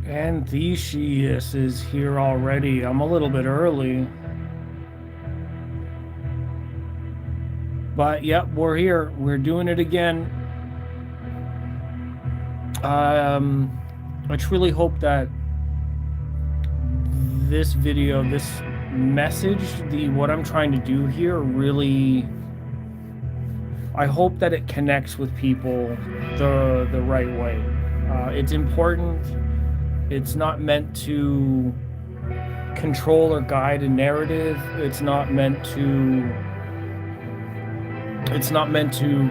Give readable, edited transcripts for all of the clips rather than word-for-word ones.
And Theseus is here already. I'm a little bit early. But yep, we're here. We're doing it again. I truly hope that this video, this message, what I'm trying to do here really, I hope that it connects with people the right way. It's important. It's not meant to control or guide a narrative. It's not meant to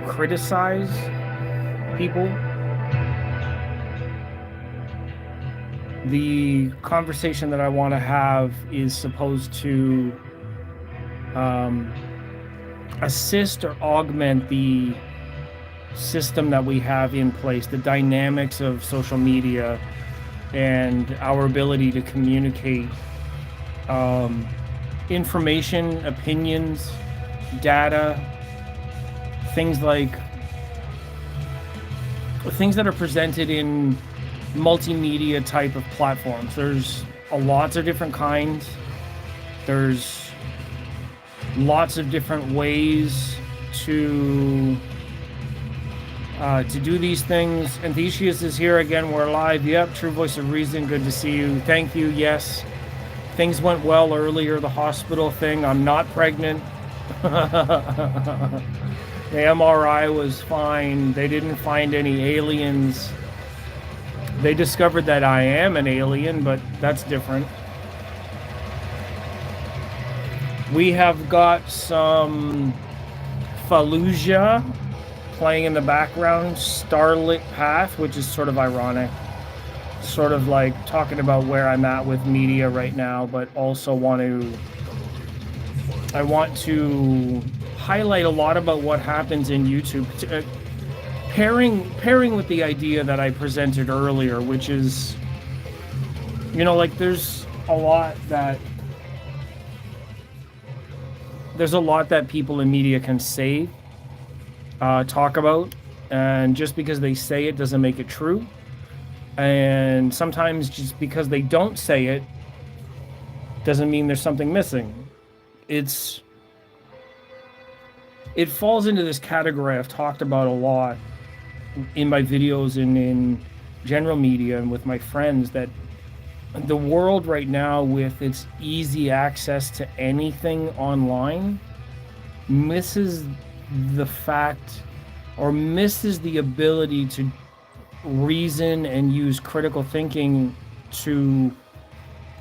criticize people. The conversation that I want to have is supposed to assist or augment the system that we have in place, the dynamics of social media, and our ability to communicate information, opinions, data, things that are presented in multimedia type of platforms. There's lots of different kinds. There's lots of different ways to do these things. And Theseus is here again. We're live. Yep, True Voice of Reason. Good to see you. Thank you. Yes, things went well earlier. The hospital thing. I'm not pregnant. The MRI was fine. They didn't find any aliens. They discovered that I am an alien, but that's different. We have got some Fallujah playing in the background, Starlit Path, which is sort of ironic. Sort of like talking about where I'm at with media right now, but also I want to highlight a lot about what happens in YouTube. Pairing with the idea that I presented earlier, which is, like there's a lot that people in media can say, talk about, and just because they say it doesn't make it true. And sometimes just because they don't say it doesn't mean there's something missing. It falls into this category I've talked about a lot in my videos and in general media and with my friends, that the world right now, with its easy access to anything online, misses the fact, or misses the ability to reason and use critical thinking to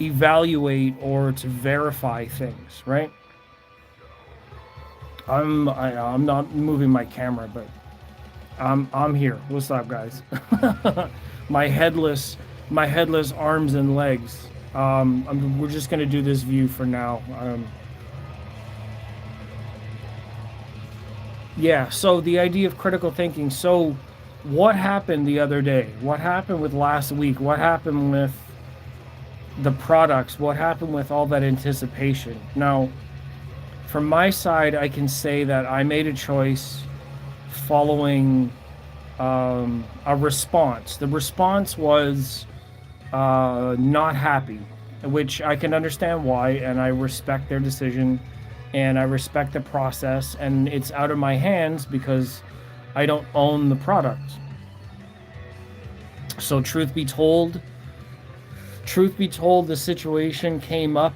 evaluate or to verify things, right? I'm not moving my camera, but I'm here. What's up, guys? my headless arms and legs. We're just gonna do this view for now. Yeah. So the idea of critical thinking. So, what happened the other day? What happened with last week? What happened with the products? What happened with all that anticipation? Now, from my side, I can say that I made a choice following a response. The response was not happy, which I can understand why, and I respect their decision, and I respect the process, and it's out of my hands because I don't own the product. So truth be told, the situation came up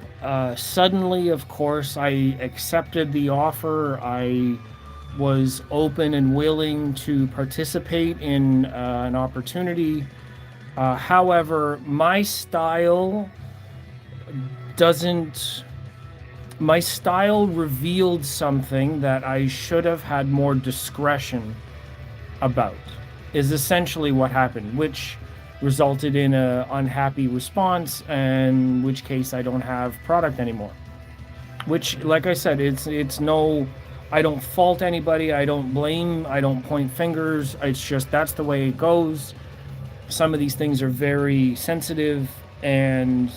suddenly. Of course, I accepted the offer. I was open and willing to participate in an opportunity. However, my style revealed something that I should have had more discretion about, is essentially what happened, which resulted in an unhappy response, and in which case I don't have product anymore. Which, like I said, it's no, I don't fault anybody, I don't blame, I don't point fingers. It's just that's the way it goes. Some of these things are very sensitive, and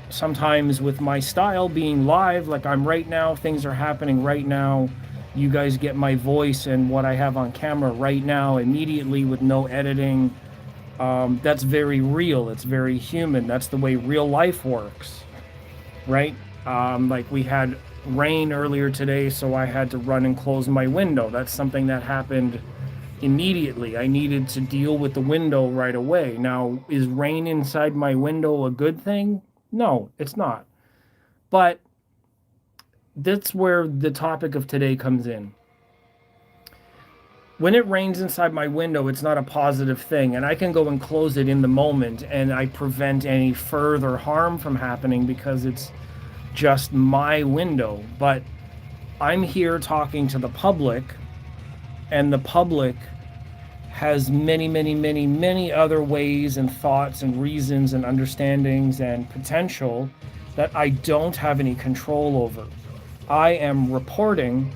sometimes with my style being live, like I'm right now, things are happening right now. You guys get my voice and what I have on camera right now immediately with no editing. That's very real. It's very human. That's the way real life works, right? Like we had rain earlier today, so I had to run and close my window. That's something that happened immediately. I needed to deal with the window right away. Now, is rain inside my window a good thing? No, it's not. But that's where the topic of today comes in. When it rains inside my window, it's not a positive thing, and I can go and close it in the moment, and I prevent any further harm from happening because it's just my window. But I'm here talking to the public, and the public has many, many, many, many other ways and thoughts and reasons and understandings and potential that I don't have any control over. I am reporting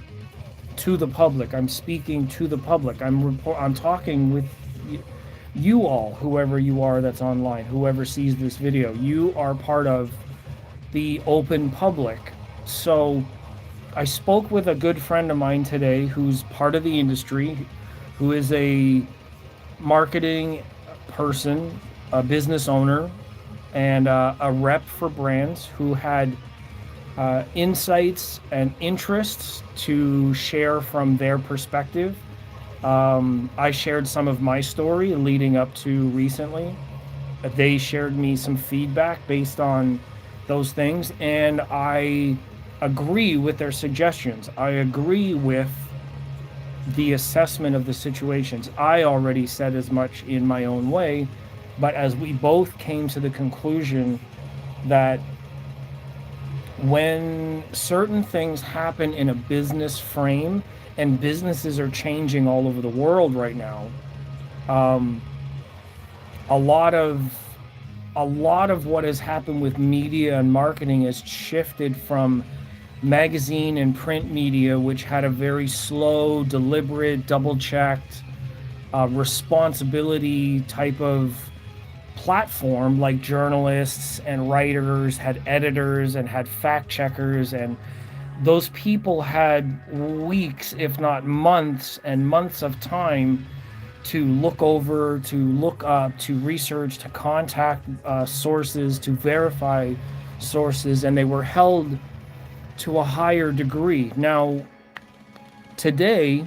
to the public. I'm speaking to the public. I'm talking with you all, whoever you are that's online, whoever sees this video. You are part of the open public. So I spoke with a good friend of mine today who's part of the industry, who is a marketing person, a business owner, and a rep for brands who had insights and interests to share from their perspective. I shared some of my story leading up to recently. They shared me some feedback based on those things, and I agree with their suggestions. I agree with the assessment of the situations. I already said as much in my own way, but as we both came to the conclusion that when certain things happen in a business frame, and businesses are changing all over the world right now, a lot of what has happened with media and marketing has shifted from magazine and print media, which had a very slow, deliberate, double-checked, responsibility type of platform, like journalists and writers had editors and had fact checkers, and those people had weeks, if not months and months of time to look over, to look up, to research, to contact sources, to verify sources, and they were held to a higher degree. Now, today,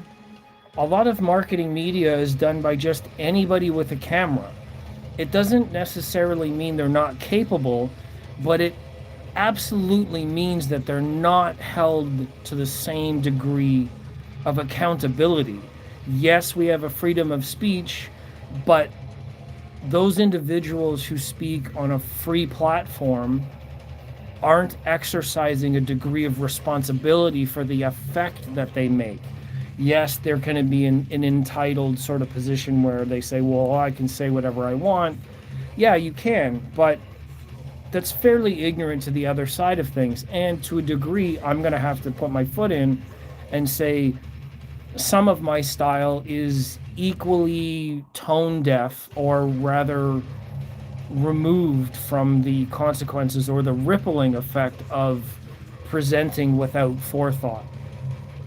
a lot of marketing media is done by just anybody with a camera. It doesn't necessarily mean they're not capable, but it absolutely means that they're not held to the same degree of accountability. Yes, we have a freedom of speech, but those individuals who speak on a free platform aren't exercising a degree of responsibility for the effect that they make. Yes, they're going to be in an entitled sort of position where they say, well, I can say whatever I want. Yeah, you can, but that's fairly ignorant to the other side of things. And to a degree, I'm going to have to put my foot in and say some of my style is equally tone deaf, or rather removed from the consequences or the rippling effect of presenting without forethought.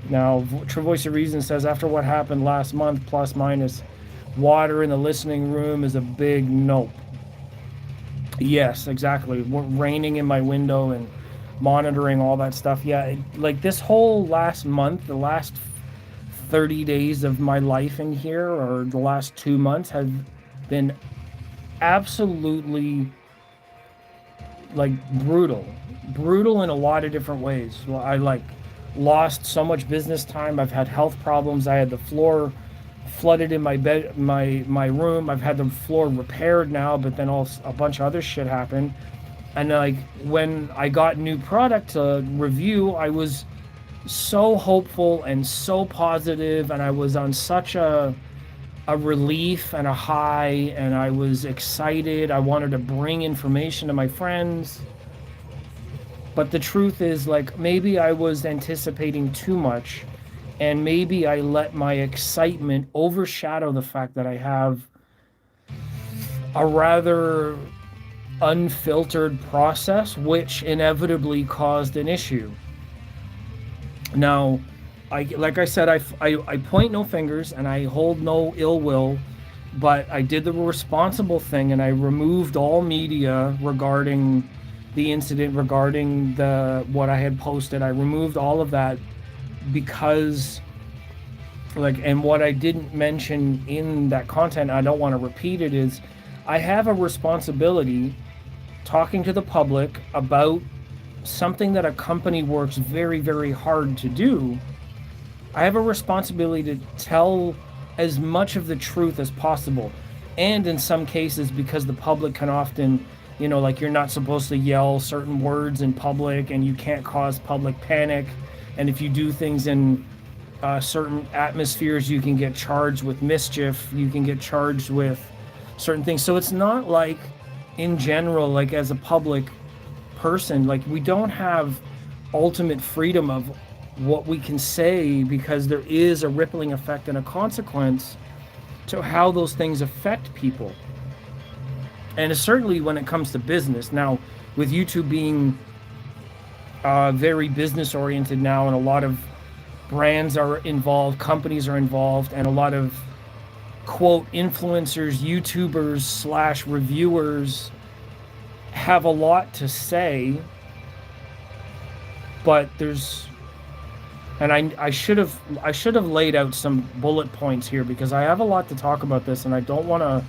Now, True Voice of Reason says, after what happened last month, plus minus, water in the listening room is a big nope. Yes, exactly. Raining in my window and monitoring all that stuff. Yeah, like this whole last month, the last 30 days of my life in here, or the last 2 months, have been absolutely like brutal in a lot of different ways. Well, I lost so much business time. I've had health problems. I had the floor flooded in my bed, my room. I've had the floor repaired now, but then also a bunch of other shit happened. And like when I got new product to review, I was so hopeful and so positive, and I was on such a relief and a high, and I was excited. I wanted to bring information to my friends. But the truth is, like, maybe I was anticipating too much, and maybe I let my excitement overshadow the fact that I have a rather unfiltered process, which inevitably caused an issue. Now, like I said, I point no fingers and I hold no ill will But I did the responsible thing and I removed all media regarding the incident, regarding the what I had posted. I removed all of that because and what I didn't mention in that content, I don't want to repeat it, is I have a responsibility talking to the public about something that a company works very, very hard to do. I have a responsibility to tell as much of the truth as possible. And in some cases, because the public can often, you're not supposed to yell certain words in public and you can't cause public panic. And if you do things in certain atmospheres, you can get charged with mischief, you can get charged with certain things. So it's not like, in general, like as a public person, like we don't have ultimate freedom of what we can say, because there is a rippling effect and a consequence to how those things affect people. And certainly when it comes to business. Now, with YouTube being very business oriented now, and a lot of brands are involved, companies are involved, and a lot of quote influencers, YouTubers / reviewers have a lot to say. But I should have laid out some bullet points here, because I have a lot to talk about this and I don't want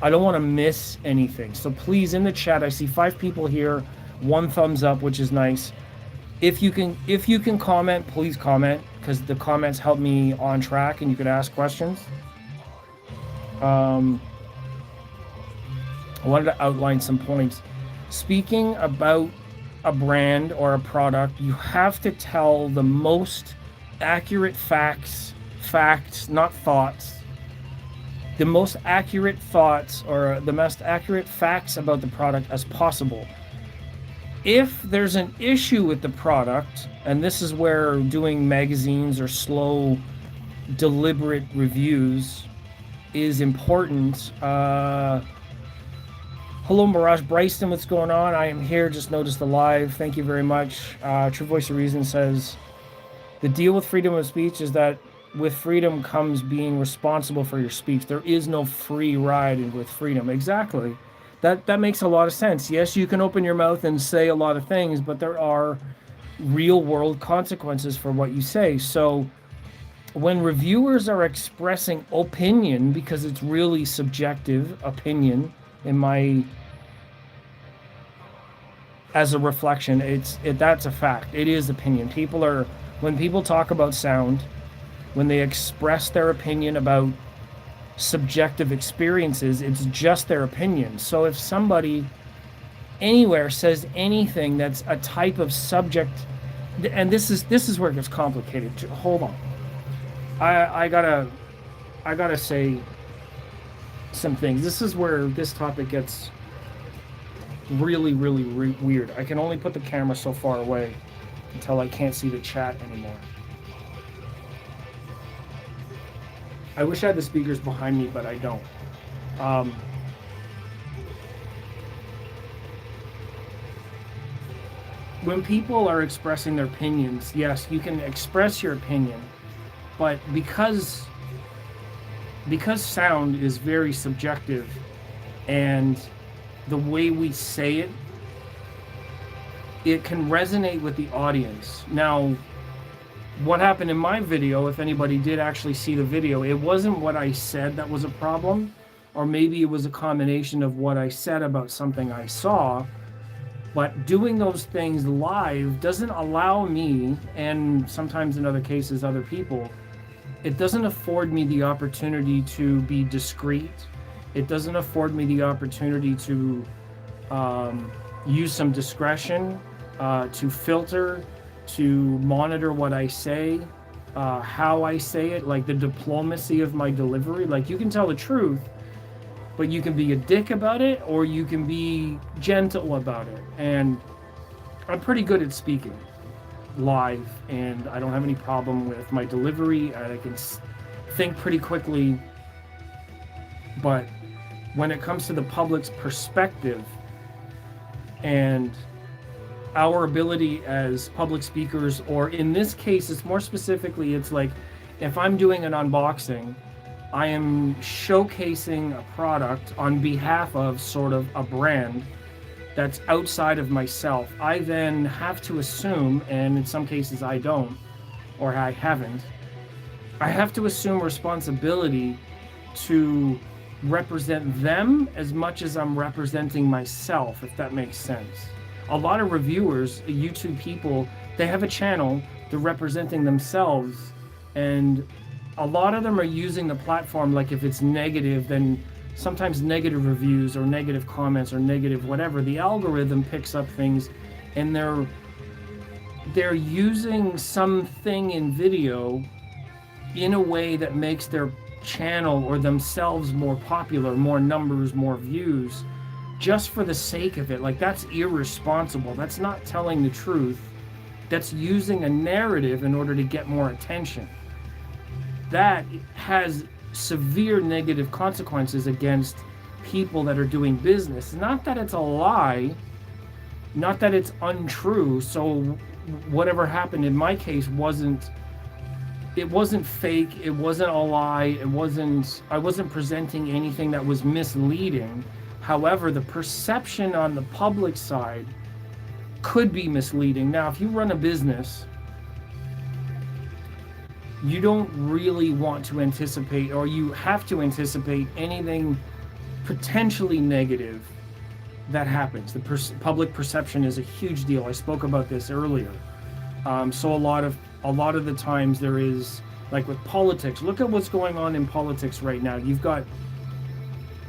to miss anything. So please, in the chat, I see 5 people here, 1 thumbs up, which is nice. If you can comment, please comment, because the comments help me on track and you can ask questions. I wanted to outline some points. Speaking about a brand or a product, you have to tell the most accurate facts, not thoughts. The most accurate thoughts or the most accurate facts about the product as possible. If there's an issue with the product, and this is where doing magazines or slow, deliberate reviews is important. Hello, Mirage Bryston, what's going on? I am here, just noticed the live. Thank you very much. True Voice of Reason says, the deal with freedom of speech is that with freedom comes being responsible for your speech. There is no free ride with freedom. Exactly. That makes a lot of sense. Yes, you can open your mouth and say a lot of things, but there are real world consequences for what you say. So when reviewers are expressing opinion, because it's really subjective opinion as a reflection, that's a fact. It is opinion. When people talk about sound, when they express their opinion about subjective experiences, it's just their opinion. So if somebody anywhere says anything that's a type of subject, and this is where it gets complicated. Hold on, I gotta say some things. This is where this topic gets really, really weird. I can only put the camera so far away until I can't see the chat anymore. I wish I had the speakers behind me, but I don't. When people are expressing their opinions, yes, you can express your opinion, but because sound is very subjective, and the way we say it can resonate with the audience. Now, what happened in my video, if anybody did actually see the video, it wasn't what I said that was a problem, or maybe it was a combination of what I said about something I saw. But doing those things live doesn't allow me, and sometimes in other cases other people, it doesn't afford me the opportunity to be discreet. It doesn't afford me the opportunity to use some discretion, to filter, to monitor what I say, how I say it, like the diplomacy of my delivery. Like, you can tell the truth, but you can be a dick about it, or you can be gentle about it. And I'm pretty good at speaking live, and I don't have any problem with my delivery. I can think pretty quickly. But when it comes to the public's perspective and our ability as public speakers, or in this case, it's more specifically, it's like if I'm doing an unboxing I am showcasing a product on behalf of sort of a brand that's outside of myself. I then have to assume, and in some cases I don't, or I haven't, I have to assume responsibility to represent them as much as I'm representing myself, if that makes sense. A lot of reviewers, YouTube people, they have a channel, they're representing themselves, and a lot of them are using the platform like if it's negative, then sometimes negative reviews or negative comments or negative whatever, the algorithm picks up things, and they're using something in video in a way that makes their channel or themselves more popular, more numbers, more views, just for the sake of it. Like, that's irresponsible. That's not telling the truth. That's using a narrative in order to get more attention. That has severe negative consequences against people that are doing business. Not that it's a lie, not that it's untrue. So whatever happened in my case wasn't fake, it wasn't a lie, I wasn't presenting anything that was misleading. However, the perception on the public side could be misleading. Now, if you run a business, you don't really want to anticipate, or you have to anticipate, anything potentially negative that happens. The public perception is a huge deal. I spoke about this earlier. So a lot of the times there is, like with politics, look at what's going on in politics right now. You've got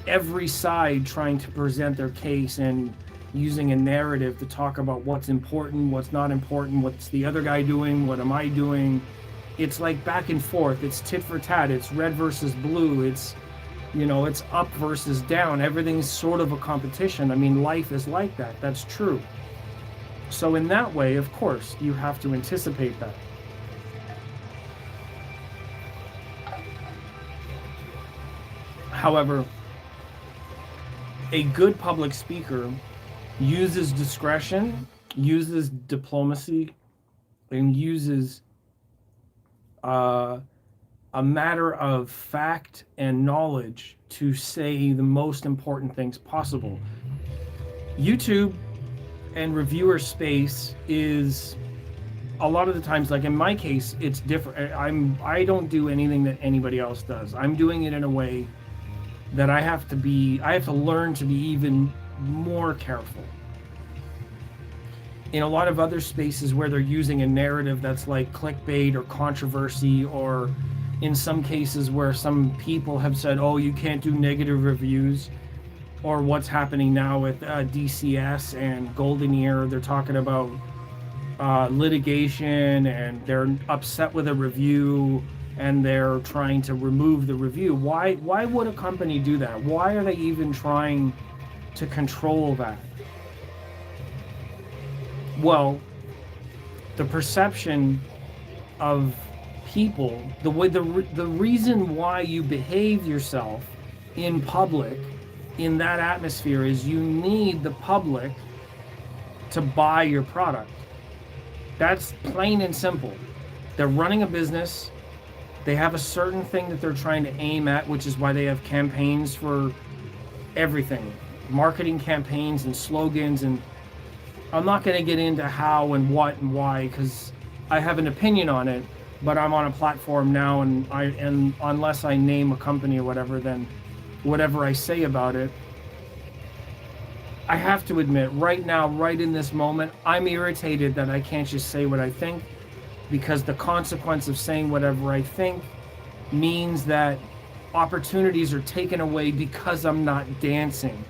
every side trying to present their case and using a narrative to talk about what's important, what's not important, what's the other guy doing, what am I doing. It's like back and forth. It's tit for tat. It's red versus blue. It's, it's up versus down. Everything's sort of a competition. I mean, life is like that. That's true. So in that way, of course, you have to anticipate that. However, a good public speaker uses discretion, uses diplomacy, and uses a matter of fact and knowledge to say the most important things possible. YouTube and reviewer space is, a lot of the times, like in my case, it's different. I don't do anything that anybody else does. I'm doing it in a way that I have to learn to be even more careful. In a lot of other spaces where they're using a narrative that's like clickbait or controversy, or in some cases where some people have said, oh, you can't do negative reviews, or what's happening now with DCS and Golden Ear, they're talking about litigation, and they're upset with a review and they're trying to remove the review. Why would a company do that? Why are they even trying to control that? Well, the perception of people, the reason why you behave yourself in public in that atmosphere is you need the public to buy your product. That's plain and simple. They're running a business. They have a certain thing that they're trying to aim at, which is why they have campaigns for everything, marketing campaigns and slogans. And I'm not going to get into how and what and why, because I have an opinion on it, but I'm on a platform now, and unless I name a company or whatever, then whatever I say about it, I have to admit, right now, right in this moment, I'm irritated that I can't just say what I think, because the consequence of saying whatever I think means that opportunities are taken away because I'm not dancing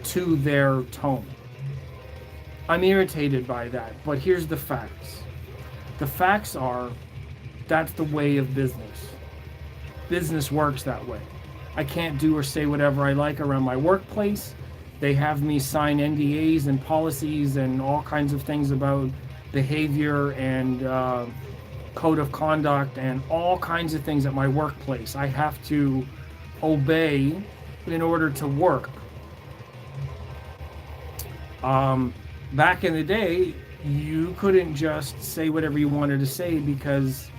to their tone. I'm irritated by that, but here's the facts. The facts are, that's the way of business. Business works that way. I can't do or say whatever I like around my workplace. They have me sign NDAs and policies and all kinds of things about behavior and code of conduct and all kinds of things at my workplace. I have to obey in order to work. Back in the day, you couldn't just say whatever you wanted to say because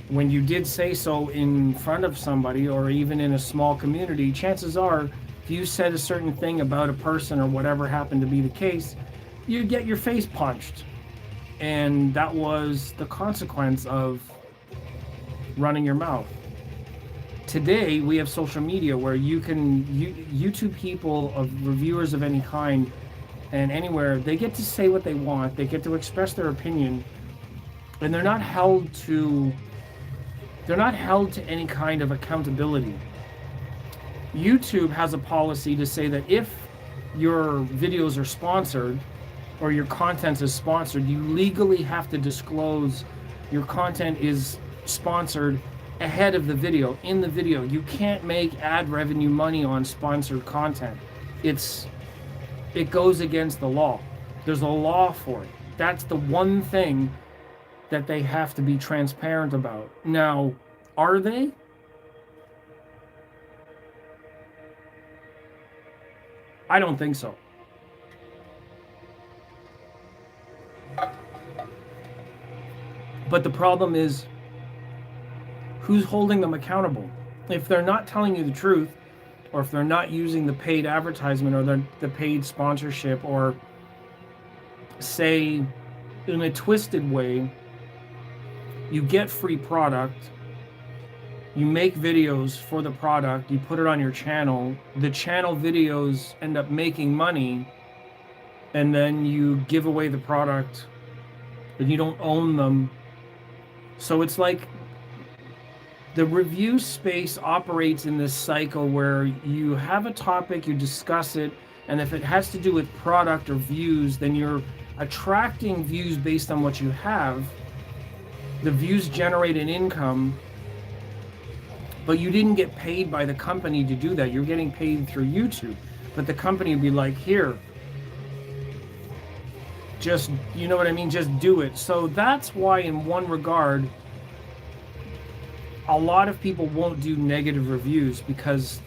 when you did say so in front of somebody or even in a small community, chances are if you said a certain thing about a person or whatever happened to be the case, you'd get your face punched. And that was the consequence of running your mouth. Today, we have social media where YouTube people of reviewers of any kind and anywhere, they get to say what they want, they get to express their opinion, and they're not held to any kind of accountability. YouTube has a policy to say that if your videos are sponsored or your content is sponsored, you legally have to disclose your content is sponsored ahead of the video, in the video. You can't make ad revenue money on sponsored content. It goes against the law. There's a law for it. That's the one thing that they have to be transparent about. Now, are they? I don't think so. But the problem is, who's holding them accountable? If they're not telling you the truth, or if they're not using the paid advertisement or the paid sponsorship, or say in a twisted way, you get free product, you make videos for the product, you put it on your channel, the channel videos end up making money, and then you give away the product, and you don't own them. So it's like the review space operates in this cycle where you have a topic, you discuss it, and if it has to do with product or views, then you're attracting views based on what you have. The views generate an income, but you didn't get paid by the company to do that. You're getting paid through YouTube. But the company would be like, here, just, you know what I mean? Just do it. So that's why, in one regard, a lot of people won't do negative reviews, because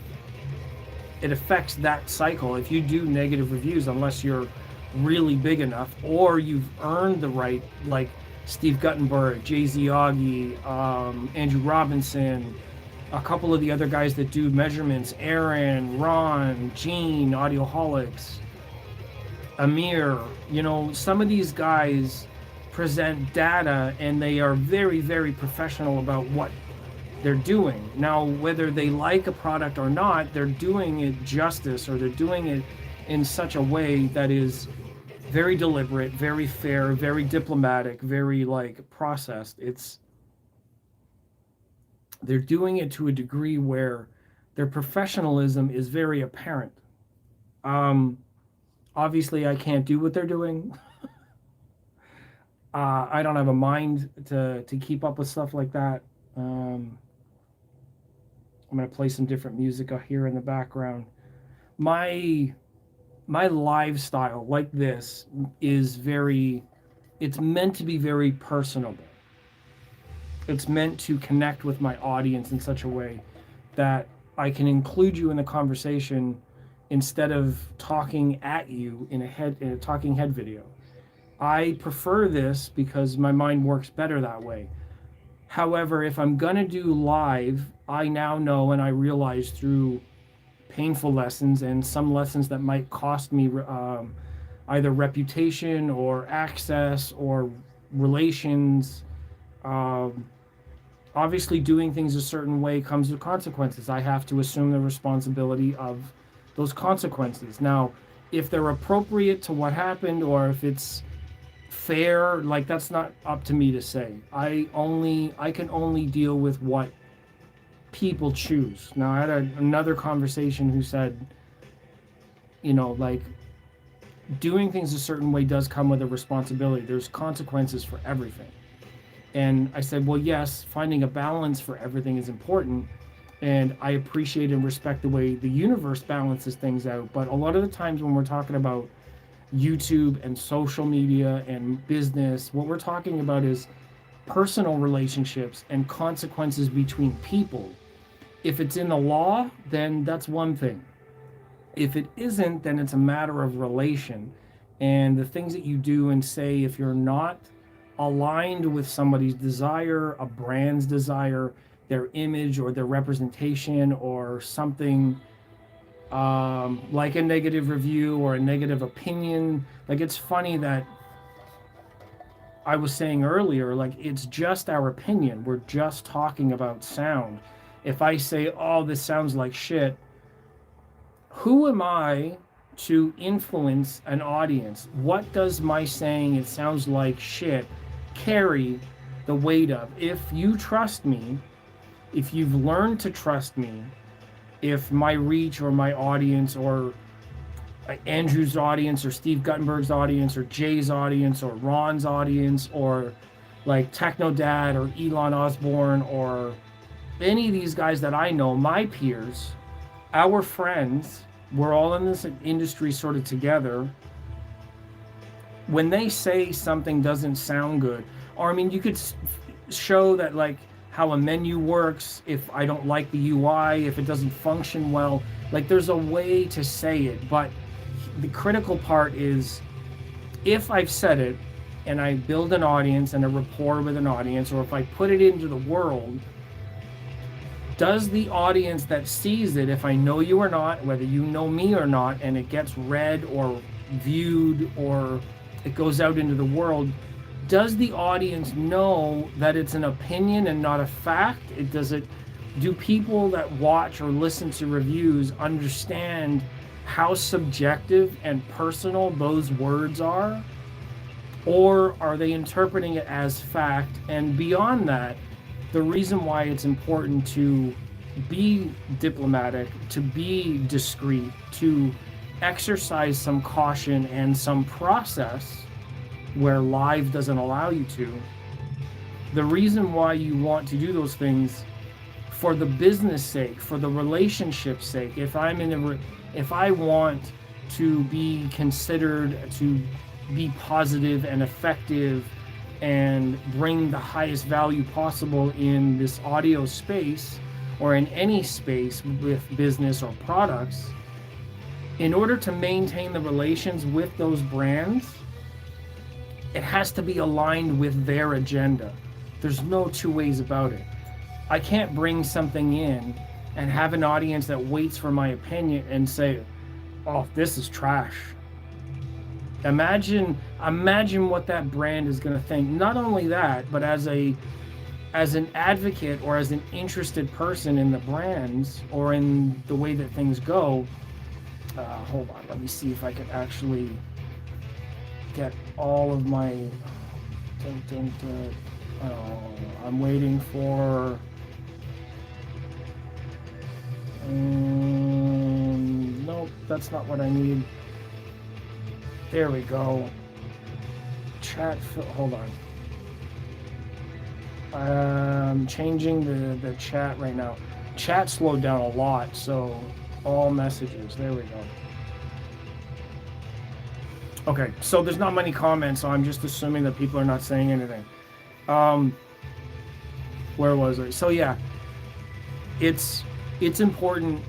it affects that cycle. If you do negative reviews, unless you're really big enough or you've earned the right, like Steve Guttenberg, Jay-Z Augie, Andrew Robinson, a couple of the other guys that do measurements, Aaron, Ron, Gene, Audioholics, Amir, you know, some of these guys present data and they are very, very professional about what they're doing. Now, whether they like a product or not, they're doing it justice, or they're doing it in such a way that is very deliberate, very fair, very diplomatic, very like processed. They're doing it to a degree where their professionalism is very apparent. Obviously, I can't do what they're doing. I don't have a mind to keep up with stuff like that. I'm going to play some different music here in the background. My lifestyle like this is it's meant to be very personable. It's meant to connect with my audience in such a way that I can include you in the conversation instead of talking at you in a talking head video. I prefer this because my mind works better that way. However, if I'm going to do live, I now know, and I realize through painful lessons and some lessons that might cost me either reputation or access or relations, obviously doing things a certain way comes with consequences. I have to assume the responsibility of those consequences. Now, if they're appropriate to what happened, or if it's fair, like, that's not up to me to say. I can only deal with what people choose. Now, I had another conversation who said, you know, like, doing things a certain way does come with a responsibility. There's consequences for everything. And I said, well, yes, finding a balance for everything is important. And I appreciate and respect the way the universe balances things out. But a lot of the times when we're talking about YouTube and social media and business, what we're talking about is personal relationships and consequences between people. If it's in the law, then that's one thing. If it isn't, then it's a matter of relation. And the things that you do and say, if you're not aligned with somebody's desire, a brand's desire, their image or their representation or something, like a negative review or a negative opinion. Like, it's funny that I was saying earlier, like, it's just our opinion. We're just talking about sound. If I say, oh, this sounds like shit, who am I to influence an audience? What does my saying it sounds like shit carry the weight of? If you trust me, if you've learned to trust me, if my reach or my audience or Andrew's audience or Steve Guttenberg's audience or Jay's audience or Ron's audience or like Techno Dad or Elon Osborne or any of these guys that I know, my peers, our friends, we're all in this industry sort of together. When they say something doesn't sound good, or I mean, you could show that like how a menu works, if I don't like the UI, if it doesn't function well, like there's a way to say it. But the critical part is, if I've said it and I build an audience and a rapport with an audience, or if I put it into the world, does the audience that sees it, if I know you or not, whether you know me or not, and it gets read or viewed or it goes out into the world, does the audience know that it's an opinion and not a fact? Do people that watch or listen to reviews understand how subjective and personal those words are? Or are they interpreting it as fact? And beyond that, the reason why it's important to be diplomatic, to be discreet, to exercise some caution and some process where live doesn't allow you to. The reason why you want to do those things, for the business sake, for the relationship sake, if I want to be considered to be positive and effective and bring the highest value possible in this audio space or in any space with business or products, in order to maintain the relations with those brands, it has to be aligned with their agenda. There's no two ways about it. I can't bring something in and have an audience that waits for my opinion and say, oh, this is trash. Imagine what that brand is going to think. Not only that, but as an advocate or as an interested person in the brands or in the way that things go. Hold on, let me see if I can actually get all of my. I'm waiting for. Nope, that's not what I need. There we go. Chat. Hold on. I'm changing the chat right now. Chat slowed down a lot, so all messages. There we go. Okay, so there's not many comments, so I'm just assuming that people are not saying anything. Where was I? So yeah, it's important.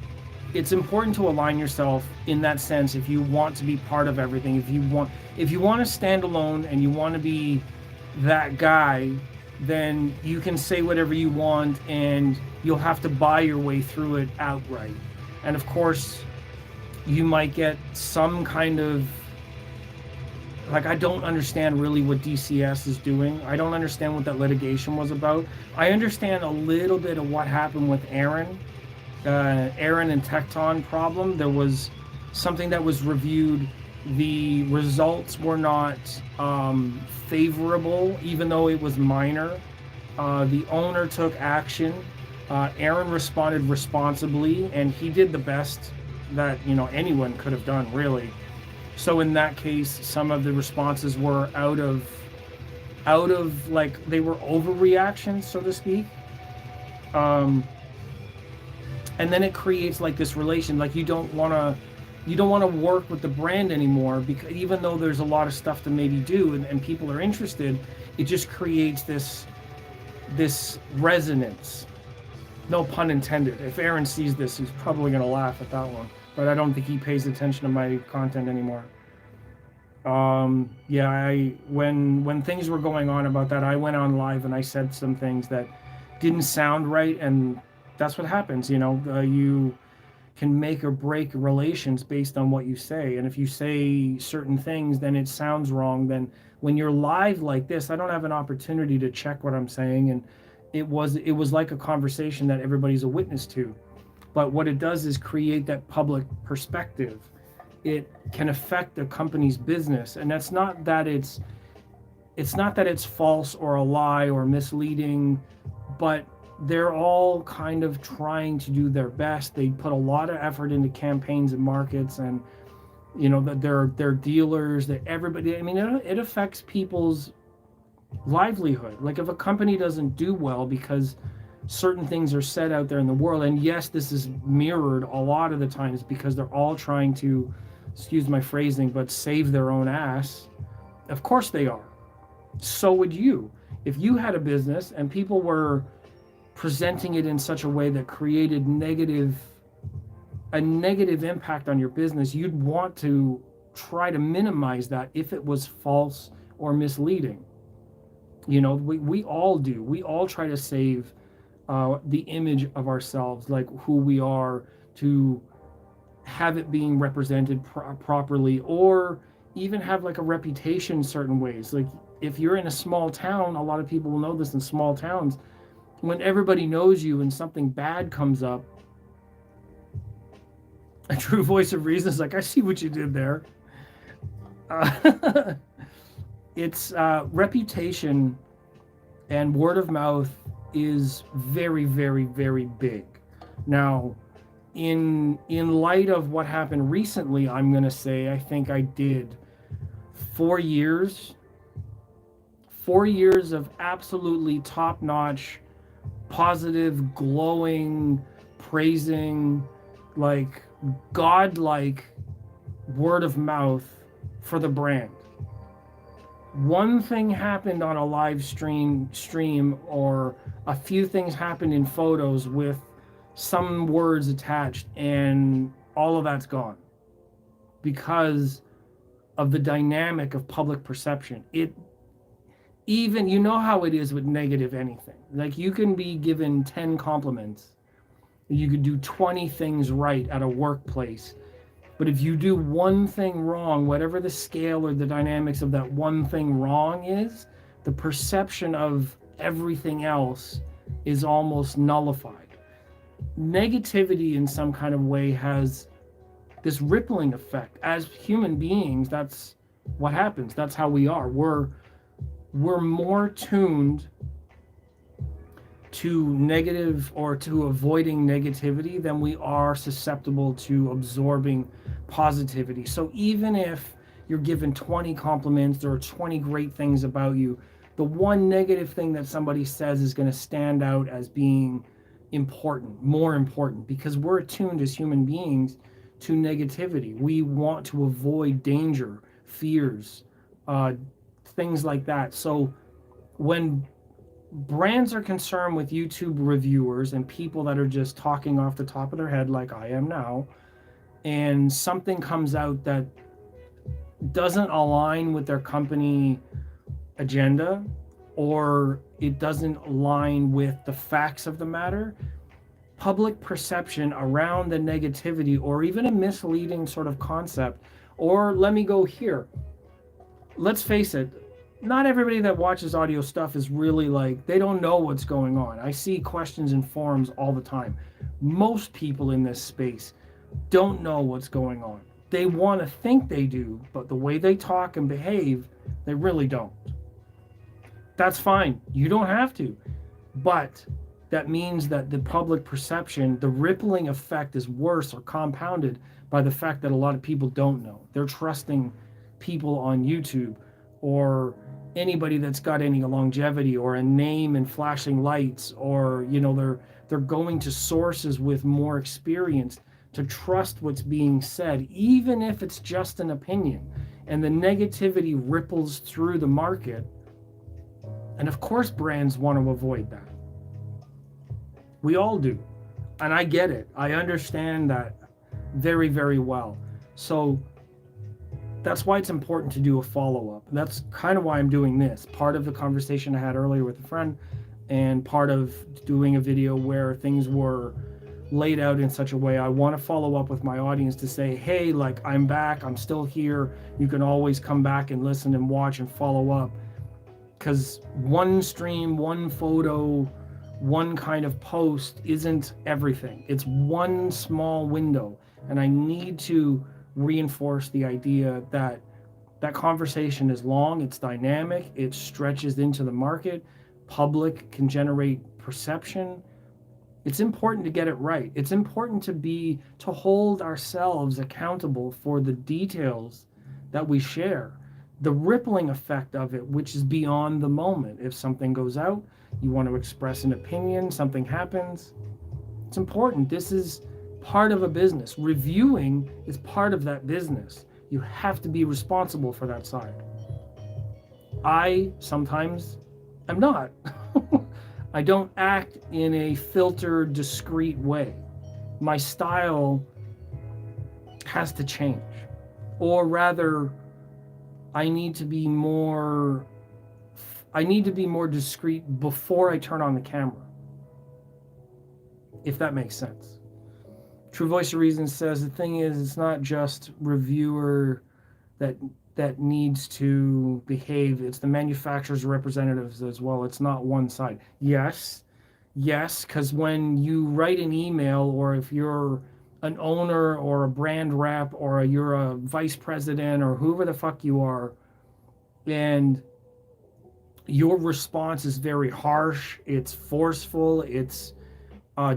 It's important to align yourself in that sense if you want to be part of everything. If you want to stand alone and you want to be that guy, then you can say whatever you want and you'll have to buy your way through it outright. And of course, you might get some kind of, like, I don't understand really what DCS is doing. I don't understand what that litigation was about. I understand a little bit of what happened with Aaron and Tecton problem. There was something that was reviewed. The results were not favorable, even though it was minor. The owner took action. Aaron responded responsibly, and he did the best that anyone could have done, really. So in that case, some of the responses were out of like, they were overreactions, so to speak. And then it creates like this relation, like you don't want to work with the brand anymore, because even though there's a lot of stuff to maybe do and people are interested, it just creates this resonance. No pun intended. If Aaron sees this, he's probably going to laugh at that one. But I don't think he pays attention to my content anymore. Yeah, when things were going on about that, I went on live and I said some things that didn't sound right, and that's what happens. You can make or break relations based on what you say, and if you say certain things, then it sounds wrong. Then when you're live like this, I don't have an opportunity to check what I'm saying, and it was like a conversation that everybody's a witness to. But what it does is create that public perspective. It can affect a company's business, and that's not that it's false or a lie or misleading, but they're all kind of trying to do their best. They put a lot of effort into campaigns and markets, and that they're dealers, that everybody. I mean, it affects people's livelihood. Like if a company doesn't do well because certain things are said out there in the world, and yes, this is mirrored a lot of the times because they're all trying to, excuse my phrasing, but save their own ass. Of course they are. So would you. If you had a business and people were presenting it in such a way that created a negative impact on your business, you'd want to try to minimize that if it was false or misleading. We all do. We all try to save the image of ourselves, like who we are, to have it being represented properly, or even have like a reputation certain ways. Like if you're in a small town, a lot of people will know this in small towns, when everybody knows you and something bad comes up, a true voice of reason is like, I see what you did there. uh, it's reputation and word of mouth is very, very, very big. Now, in light of what happened recently, I'm going to say I think I did 4 years 4 years of absolutely top-notch, positive, glowing, praising, like godlike word of mouth for the brand. One thing happened on a live stream, or a few things happened in photos with some words attached, and all of that's gone because of the dynamic of public perception. It even, you know how it is with negative anything. Like you can be given 10 compliments, you could do 20 things right at a workplace, but if you do one thing wrong, whatever the scale or the dynamics of that one thing wrong is, the perception of everything else is almost nullified. Negativity in some kind of way has this rippling effect. As human beings, that's what happens. That's how we are. We're more tuned to negative, or to avoiding negativity, than we are susceptible to absorbing positivity. So even if you're given 20 compliments or 20 great things about you, the one negative thing that somebody says is going to stand out as being important, more important, because we're attuned as human beings to negativity. We want to avoid danger, fears, things like that. So when brands are concerned with YouTube reviewers and people that are just talking off the top of their head like I am now, and something comes out that doesn't align with their company agenda, or it doesn't align with the facts of the matter, public perception around the negativity, or even a misleading sort of concept, or let me go here. Let's face it, not everybody that watches audio stuff is really like, they don't know what's going on. I see questions in forums all the time. Most people in this space don't know what's going on. They want to think they do, but the way they talk and behave, they really don't. That's fine. You don't have to. But that means that the public perception, the rippling effect, is worse or compounded by the fact that a lot of people don't know. They're trusting people on YouTube, or anybody that's got any longevity or a name and flashing lights, or they're going to sources with more experience to trust what's being said, even if it's just an opinion. And the negativity ripples through the market. And of course brands want to avoid that. We all do. And I get it. I understand that very, very well. So That's why it's important to do a follow-up. That's kind of why I'm doing this. Part of the conversation I had earlier with a friend, and part of doing a video where things were laid out in such a way, I want to follow up with my audience to say, hey, like, I'm back, I'm still here. You can always come back and listen and watch and follow up. Because one stream, one photo, one kind of post isn't everything. It's one small window. And I need to reinforce the idea that that conversation is long, it's dynamic, it stretches into the market, public can generate perception. It's important to get it right. It's important to hold ourselves accountable for the details that we share, the rippling effect of it, which is beyond the moment. If something goes out, you want to express an opinion, something happens, it's important. This is part of a business. Reviewing is part of that business. You have to be responsible for that side. I sometimes am not. I don't act in a filtered, discreet way. My style has to change. Or rather, I need to be more discreet before I turn on the camera. If that makes sense. True Voice of Reason says the thing is, it's not just reviewer that needs to behave. It's the manufacturer's representatives as well. It's not one side. Yes, because when you write an email, or if you're an owner or a brand rep, or you're a vice president or whoever the fuck you are, and your response is very harsh, it's forceful, it's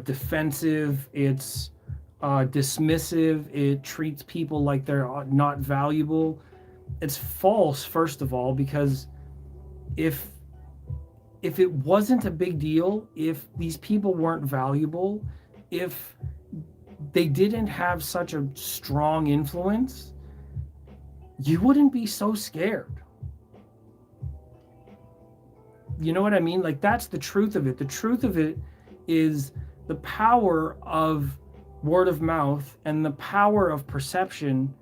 defensive, it's dismissive, it treats people like they're not valuable. It's false, first of all, because if it wasn't a big deal, if these people weren't valuable, if they didn't have such a strong influence, you wouldn't be so scared. You know what I mean? Like, that's the truth of it. The truth of it is the power of word of mouth and the power of perception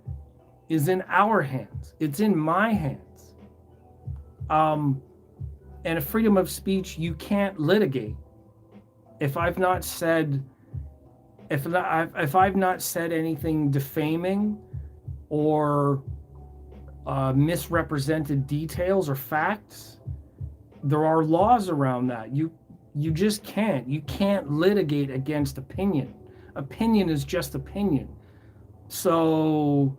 is in our hands. It's in my hands. And a freedom of speech, you can't litigate. If I've not said anything defaming or misrepresented details or facts, there are laws around that. You just can't. You can't litigate against opinion. Opinion is just opinion. So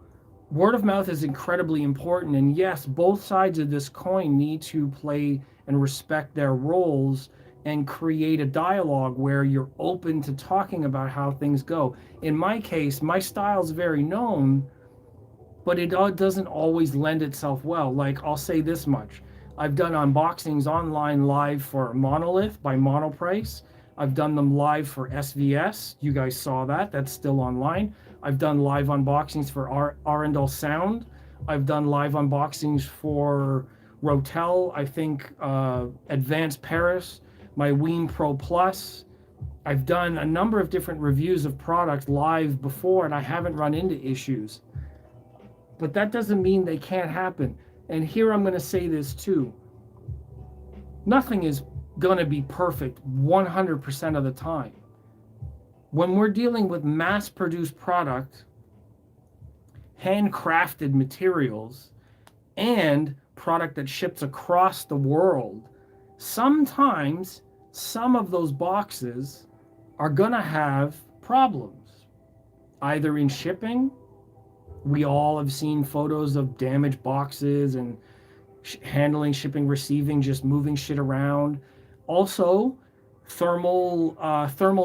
word of mouth is incredibly important. And yes, both sides of this coin need to play and respect their roles and create a dialogue where you're open to talking about how things go. In my case, my style is very known, but it doesn't always lend itself well. Like, I'll say this much. I've done unboxings online live for Monolith by Monoprice. I've done them live for SVS. You guys saw that. That's still online. I've done live unboxings for Arundel Sound. I've done live unboxings for Rotel. I think Advanced Paris, my Weem Pro Plus. I've done a number of different reviews of products live before, and I haven't run into issues. But that doesn't mean they can't happen. And here I'm going to say this too. Nothing is going to be perfect 100% of the time. When we're dealing with mass-produced product, handcrafted materials, and product that ships across the world, sometimes some of those boxes are going to have problems, either in shipping. We all have seen photos of damaged boxes and handling, shipping, receiving, just moving shit around. Also, thermal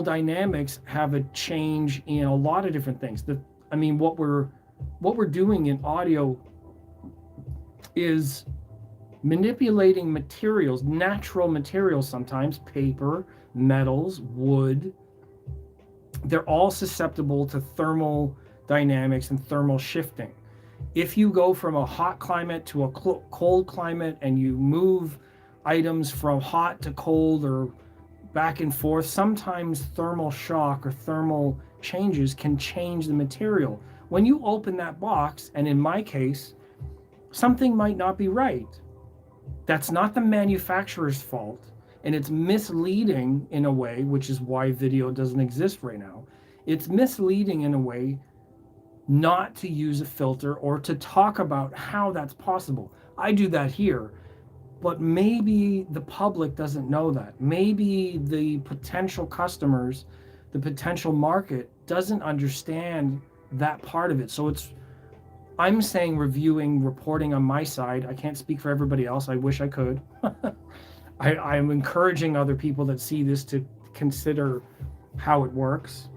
dynamics have a change in a lot of different things. What we're doing in audio is manipulating materials, natural materials sometimes, paper, metals, wood. They're all susceptible to thermal dynamics and thermal shifting. If you go from a hot climate to a cold climate and you move items from hot to cold or back and forth, sometimes thermal shock or thermal changes can change the material. When you open that box, and in my case, something might not be right. That's not the manufacturer's fault. And it's misleading in a way, which is why video doesn't exist right now. It's misleading in a way not to use a filter or to talk about how that's possible. I do that here, but maybe the public doesn't know that. Maybe the potential customers, the potential market doesn't understand that part of it. So I'm saying reviewing, reporting on my side. I can't speak for everybody else. I wish I could. I'm encouraging other people that see this to consider how it works.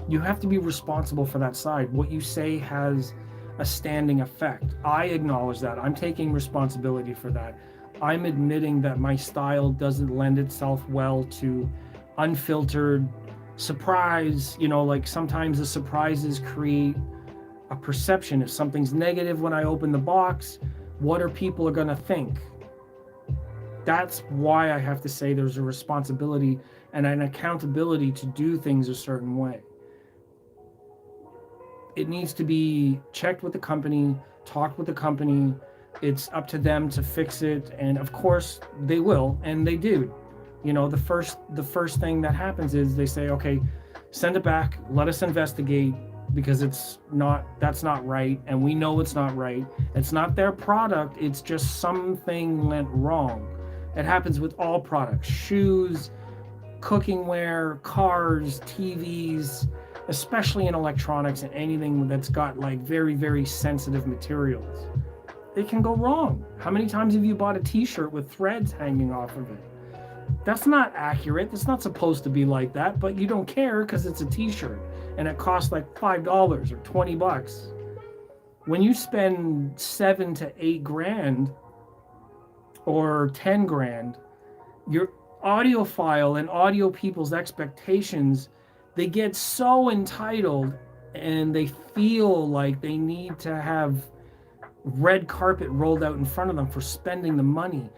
You have to be responsible for that side. What you say has a standing effect. I acknowledge that. I'm taking responsibility for that. I'm admitting that my style doesn't lend itself well to unfiltered surprise. Like sometimes the surprises create a perception. If something's negative when I open the box, what are people going to think? That's why I have to say there's a responsibility and an accountability to do things a certain way. It needs to be checked with the company, talked with the company. It's up to them to fix it. And of course they will, and they do. The first thing that happens is they say, okay, send it back, let us investigate, because that's not right. And we know it's not right. It's not their product. It's just something went wrong. It happens with all products, shoes, cookingware, cars, TVs, especially in electronics and anything that's got like very, very sensitive materials. It can go wrong. How many times have you bought a t-shirt with threads hanging off of it? That's not accurate. It's not supposed to be like that, but you don't care because it's a t-shirt and it costs like $5 or $20. When you spend 7 to 8 grand or 10 grand, your audiophile and audio people's expectations, they get so entitled and they feel like they need to have red carpet rolled out in front of them for spending the money.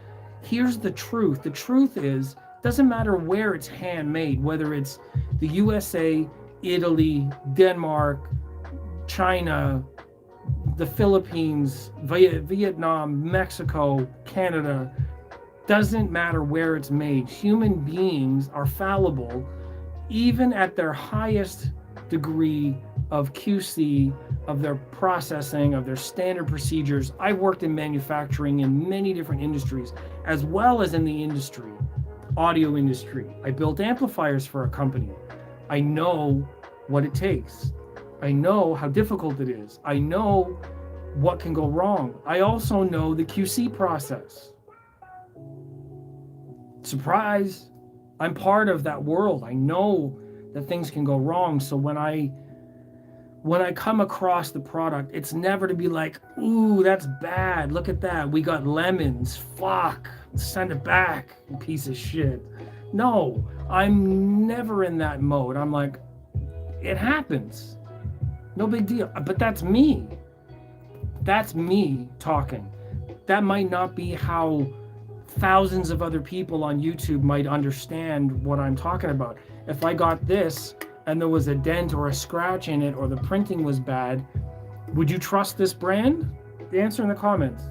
Here's the truth. The truth is, doesn't matter where it's handmade, whether it's the USA, Italy, Denmark, China, the Philippines, Vietnam, Mexico, Canada, doesn't matter where it's made. Human beings are fallible, even at their highest degree of QC, of their processing, of their standard procedures. I've worked in manufacturing in many different industries, as well as in the audio industry. I built amplifiers for a company. I know what it takes. I know how difficult it is. I know what can go wrong. I also know the QC process. Surprise, I'm part of that world. I know that things can go wrong. So when I come across the product, it's never to be like, ooh, that's bad. Look at that. We got lemons. Fuck. Send it back, you piece of shit. No, I'm never in that mode. I'm like, it happens. No big deal. But that's me. That's me talking. That might not be how thousands of other people on YouTube might understand what I'm talking about. If I got this and there was a dent or a scratch in it or the printing was bad, would you trust this brand? The answer in the comments.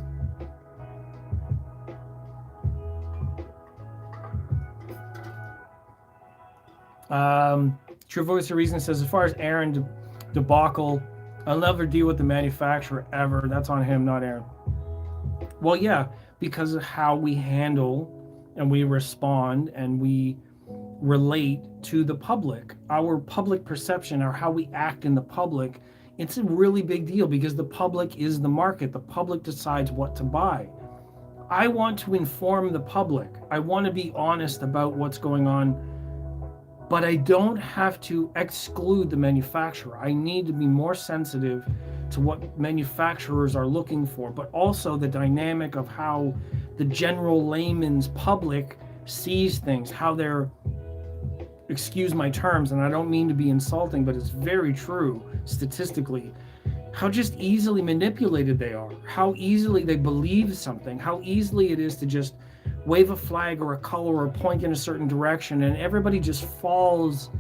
True Voice of Reason says, as far as Aaron debacle, I'll never deal with the manufacturer ever. That's on him, not Aaron. Well, yeah, because of how we handle and we respond and we relate to the public. Our public perception, or how we act in the public, it's a really big deal because the public is the market. The public decides what to buy. I want to inform the public. I want to be honest about what's going on, but I don't have to exclude the manufacturer. I need to be more sensitive to what manufacturers are looking for, but also the dynamic of how the general layman's public sees things, how they're, excuse my terms, and I don't mean to be insulting, but it's very true statistically, how just easily manipulated they are, how easily they believe something, how easily it is to just wave a flag or a color or point in a certain direction, and everybody just falls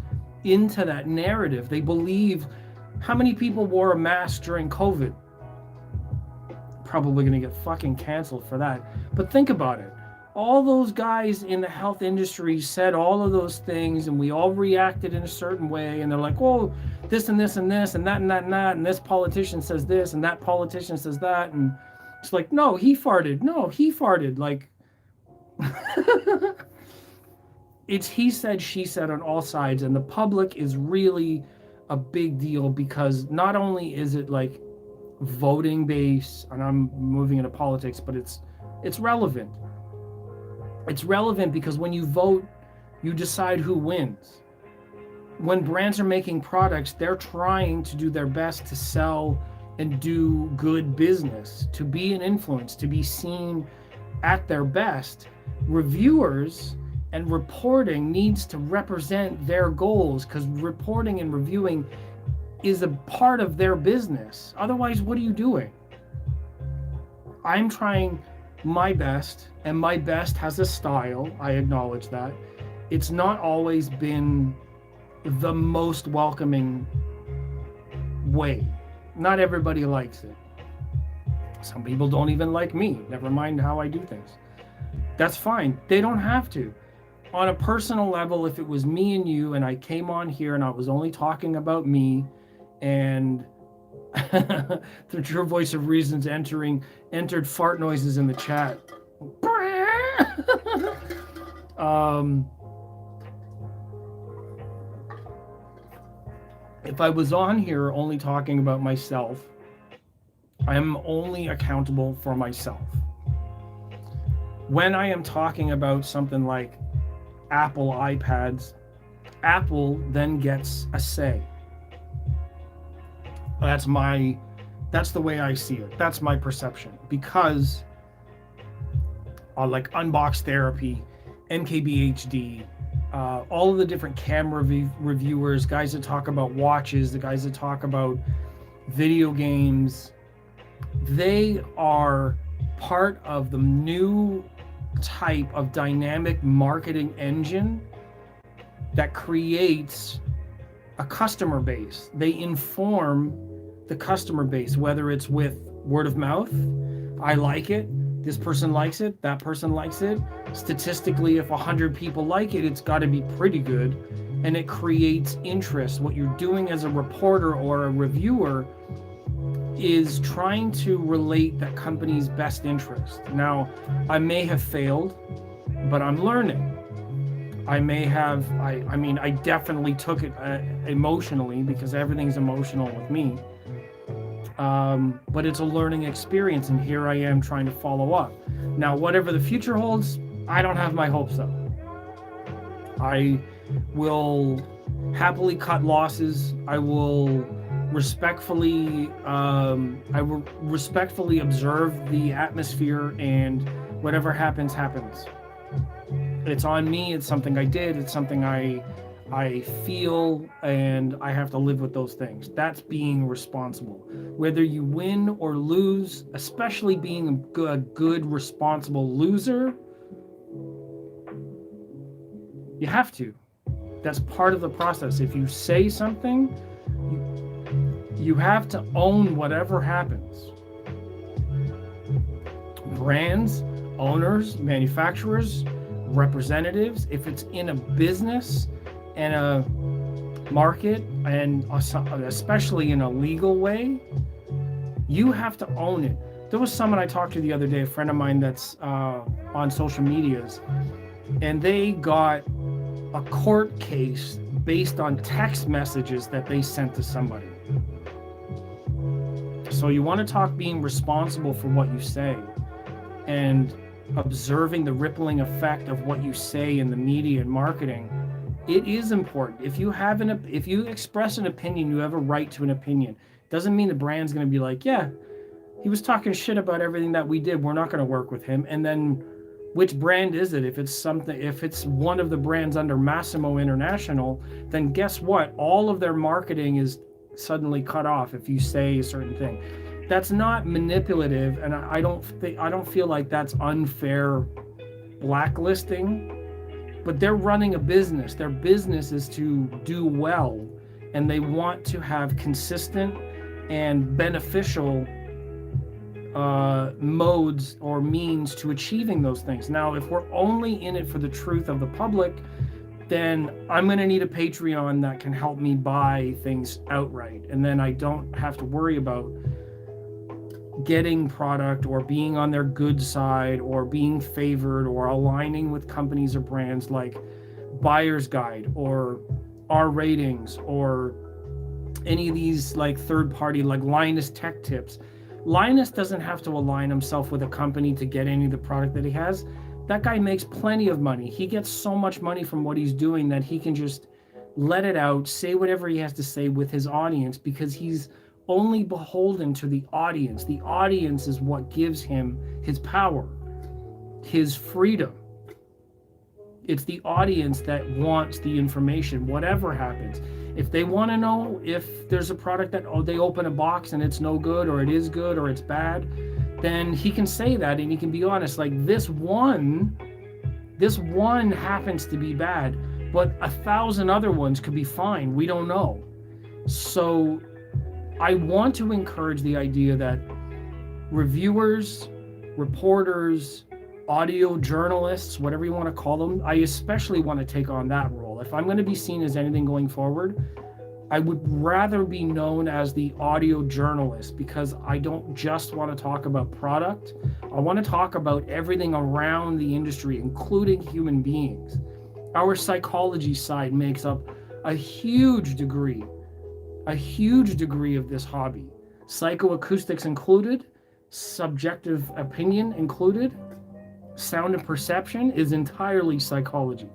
into that narrative. They believe How many people wore a mask during COVID? Probably going to get fucking canceled for that. But think about it. All those guys in the health industry said all of those things, and we all reacted in a certain way, and they're like, oh, this and this and this and that and that and that, and this politician says this and that politician says that, and it's like, no, he farted. No, he farted. Like, it's he said, she said on all sides, and the public is really a big deal, because not only is it like voting base, and I'm moving into politics, but it's relevant. It's relevant because when you vote, you decide who wins. When brands are making products, they're trying to do their best to sell and do good business, to be an influence, to be seen at their best. Reviewers and reporting needs to represent their goals, because reporting and reviewing is a part of their business. Otherwise, what are you doing? I'm trying my best, and my best has a style. I acknowledge that. It's not always been the most welcoming way. Not everybody likes it. Some people don't even like me, never mind how I do things. That's fine. They don't have to. On a personal level, if it was me and you, and I came on here and I was only talking about me, and the True Voice of Reasons entered fart noises in the chat. If I was on here only talking about myself, I am only accountable for myself. When I am talking about something like Apple iPads, Apple then gets a say. That's the way I see it. That's my perception. Because like Unbox Therapy, MKBHD, all of the different camera reviewers, guys that talk about watches, the guys that talk about video games, they are part of the new type of dynamic marketing engine that creates a customer base. They inform the customer base, whether it's with word of mouth, I like it, this person likes it, that person likes it. Statistically, if 100 people like it, it's got to be pretty good, and it creates interest. What you're doing as a reporter or a reviewer is trying to relate that company's best interest. Now, I may have failed, but I'm learning. I definitely took it emotionally, because everything's emotional with me. But it's a learning experience, and here I am trying to follow up. Now, whatever the future holds, I don't have my hopes up. I will happily cut losses. I will respectfully observe the atmosphere, and whatever happens, happens. It's on me. It's something I did. It's something I feel, and I have to live with those things. That's being responsible. Whether you win or lose, especially being a good responsible loser, you have to. That's part of the process. If you say something, you have to own whatever happens. Brands, owners, manufacturers, representatives, if it's in a business and a market, and especially in a legal way, you have to own it. There was someone I talked to the other day, a friend of mine that's on social medias, and they got a court case based on text messages that they sent to somebody. So you want to talk being responsible for what you say and observing the rippling effect of what you say in the media and marketing. It is important. If you express an opinion, you have a right to an opinion. Doesn't mean the brand's going to be like, yeah, he was talking shit about everything that we did, we're not going to work with him. And then which brand is it? If it's one of the brands under Massimo International, then guess what? All of their marketing is suddenly cut off if you say a certain thing. That's not manipulative, and I don't feel like that's unfair blacklisting. But they're running a business. Their business is to do well, and they want to have consistent and beneficial modes or means to achieving those things. Now, if we're only in it for the truth of the public, then I'm going to need a Patreon that can help me buy things outright. And then I don't have to worry about getting product or being on their good side or being favored or aligning with companies or brands like Buyer's Guide or our ratings or any of these like third party like Linus Tech Tips. Linus doesn't have to align himself with a company to get any of the product that he has. That guy makes plenty of money. He gets so much money from what he's doing that he can just let it out, say whatever he has to say with his audience, because he's only beholden to the audience. The audience is what gives him his power, his freedom. It's the audience that wants the information, whatever happens. If they want to know if there's a product that they open a box and it's no good, or it is good, or it's bad, then he can say that and he can be honest. Like this one happens to be bad, but 1,000 other ones could be fine. We don't know. So I want to encourage the idea that reviewers, reporters, audio journalists, whatever you want to call them, I especially want to take on that role. If I'm going to be seen as anything going forward, I would rather be known as the audio journalist, because I don't just want to talk about product. I want to talk about everything around the industry, including human beings. Our psychology side makes up a huge degree of this hobby. Psychoacoustics included, subjective opinion included, sound and perception is entirely psychology.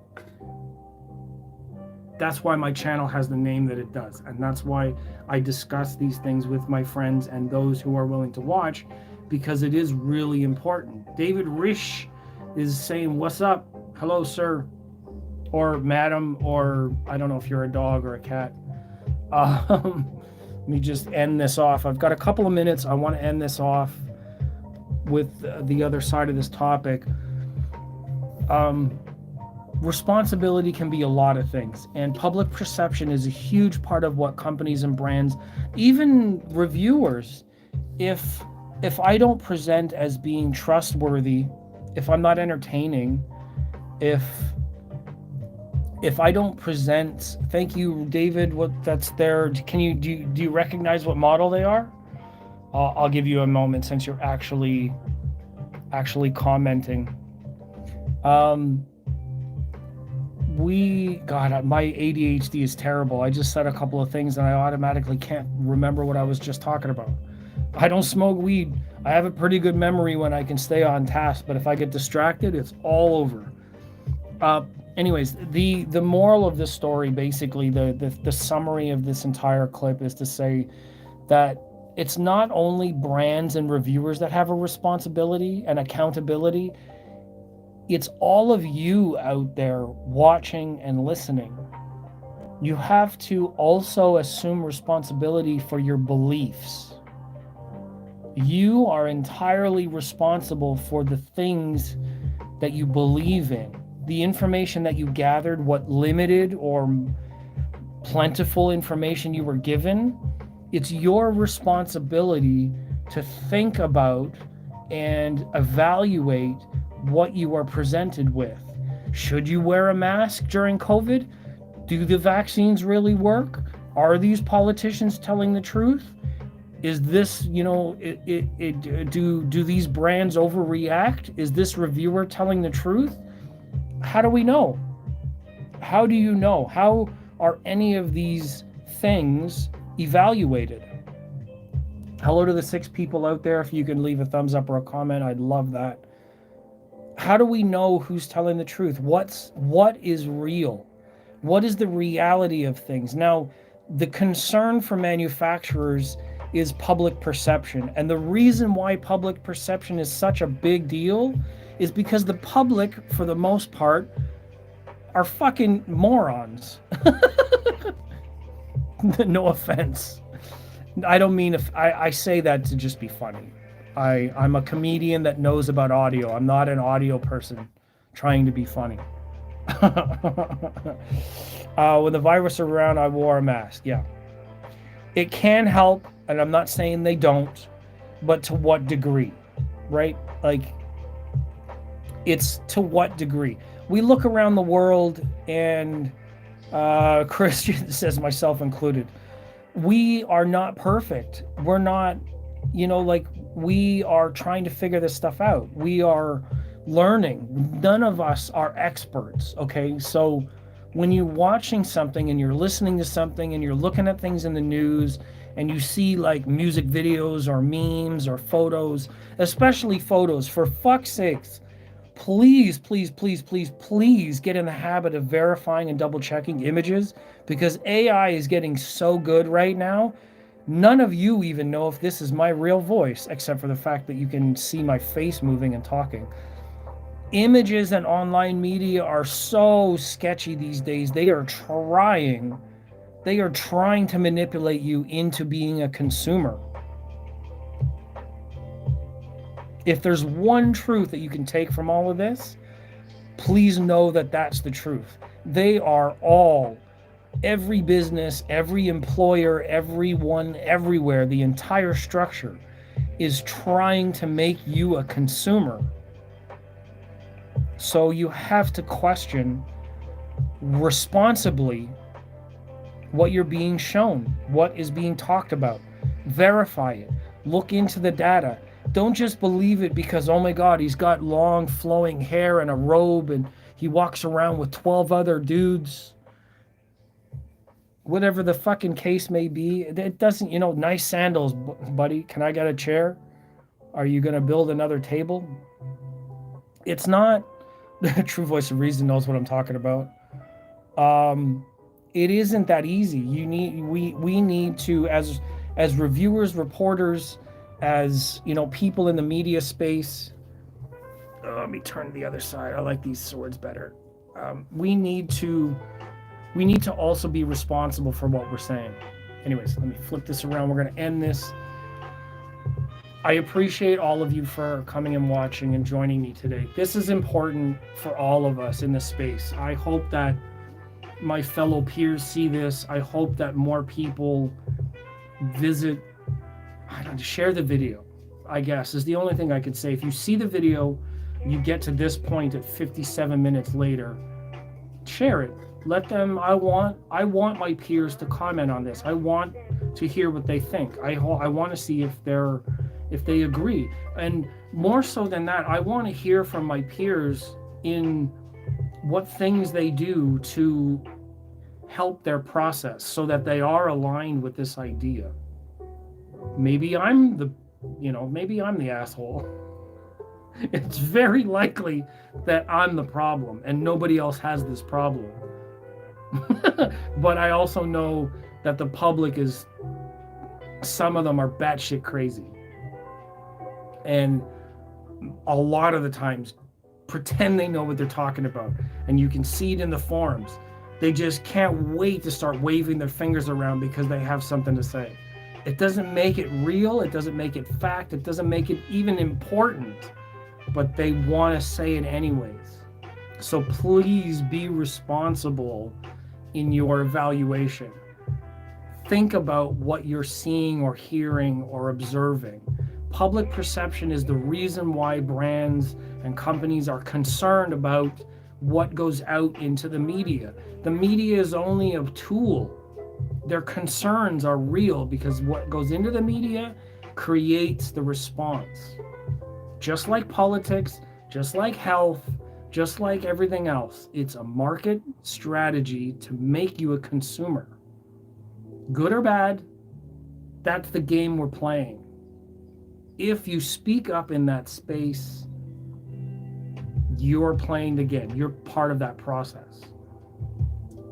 That's why my channel has the name that it does. And that's why I discuss these things with my friends and those who are willing to watch, because it is really important. David Risch is saying, "What's up? Hello, sir." Or madam, or I don't know if you're a dog or a cat. Let me just end this off. I've got a couple of minutes. I want to end this off with the other side of this topic. Responsibility can be a lot of things, and public perception is a huge part of what companies and brands, even reviewers, if I don't present as being trustworthy, if I'm not entertaining, if I don't present, thank you, David, what that's there. Can you do you recognize what model they are? I'll give you a moment since you're actually commenting. God, my ADHD is terrible. I just said a couple of things and I automatically can't remember what I was just talking about. I don't smoke weed. I have a pretty good memory when I can stay on task, but if I get distracted, it's all over. Anyways, the moral of this story, basically, the summary of this entire clip is to say that it's not only brands and reviewers that have a responsibility and accountability. It's all of you out there watching and listening. You have to also assume responsibility for your beliefs. You are entirely responsible for the things that you believe in, the information that you gathered, what limited or plentiful information you were given. It's your responsibility to think about and evaluate what you are presented with. Should you wear a mask during COVID? Do the vaccines really work? Are these politicians telling the truth? Is this, do these brands overreact? Is this reviewer telling the truth? How do we know? How do you know? How are any of these things evaluated? Hello to the 6 people out there. If you can leave a thumbs up or a comment, I'd love that. How do we know who's telling the truth? What is real? What is the reality of things? Now, the concern for manufacturers is public perception. And the reason why public perception is such a big deal is because the public, for the most part, are fucking morons. No offense. I don't mean if I say that to just be funny. I'm a comedian that knows about audio. I'm not an audio person trying to be funny. When the virus was around, I wore a mask. Yeah. It can help, and I'm not saying they don't, but to what degree, right? Like, it's to what degree? We look around the world, and Christian says, myself included, we are not perfect. We're not, like, we are trying to figure this stuff out. We are learning. None of us are experts, okay? So when you're watching something and you're listening to something and you're looking at things in the news and you see like music videos or memes or photos, especially photos, for fuck's sakes, please, please, please, please, please get in the habit of verifying and double checking images, because AI is getting so good right now. None of you even know if this is my real voice, except for the fact that you can see my face moving and talking. Images and online media are so sketchy these days. They are trying to manipulate you into being a consumer. If there's one truth that you can take from all of this, please know that that's the truth. They are all, every business, every employer, everyone, everywhere, the entire structure is trying to make you a consumer. So you have to question responsibly what you're being shown, what is being talked about. Verify it. Look into the data. Don't just believe it because, oh my God, he's got long flowing hair and a robe and he walks around with 12 other dudes. Whatever the fucking case may be, it doesn't, nice sandals, buddy. Can I get a chair? Are you going to build another table? It's not. The true voice of reason knows what I'm talking about. It isn't that easy. We need to, as reviewers, reporters, as people in the media space. Let me turn to the other side. I like these swords better. We need to also be responsible for what we're saying. Anyways, let me flip this around. We're going to end this. I appreciate all of you for coming and watching and joining me today. This is important for all of us in this space. I hope that my fellow peers see this. I hope that more people visit, share the video, I guess, is the only thing I could say. If you see the video, you get to this point at 57 minutes later, share it. Let them, I want my peers to comment on this. I want to hear what they think. I want to see if they agree. And more so than that, I want to hear from my peers in what things they do to help their process so that they are aligned with this idea. Maybe I'm the asshole. It's very likely that I'm the problem and nobody else has this problem. But I also know that the public is, some of them are batshit crazy. And a lot of the times pretend they know what they're talking about. And you can see it in the forums. They just can't wait to start waving their fingers around because they have something to say. It doesn't make it real. It doesn't make it fact. It doesn't make it even important. But they want to say it anyways. So please be responsible in your evaluation. Think about what you're seeing or hearing or observing. Public perception is the reason why brands and companies are concerned about what goes out into the media. The media is only a tool. Their concerns are real because what goes into the media creates the response. Just like politics, just like health, just like everything else, it's a market strategy to make you a consumer. Good or bad, that's the game we're playing. If you speak up in that space, you're playing the game. You're part of that process.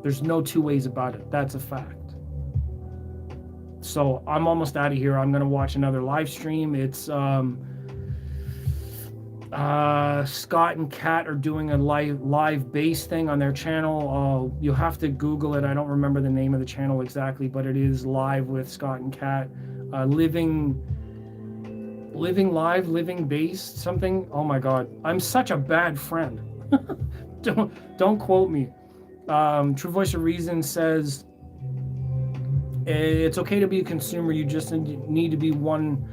There's no two ways about it. That's a fact. So I'm almost out of here. I'm going to watch another live stream. It's Scott and Kat are doing a live bass thing on their channel. You'll have to Google it. I don't remember the name of the channel exactly, but it is live with Scott and Kat. Living bass something. Oh my God, I'm such a bad friend. Don't quote me. True Voice of Reason says it's okay to be a consumer. You just need to be one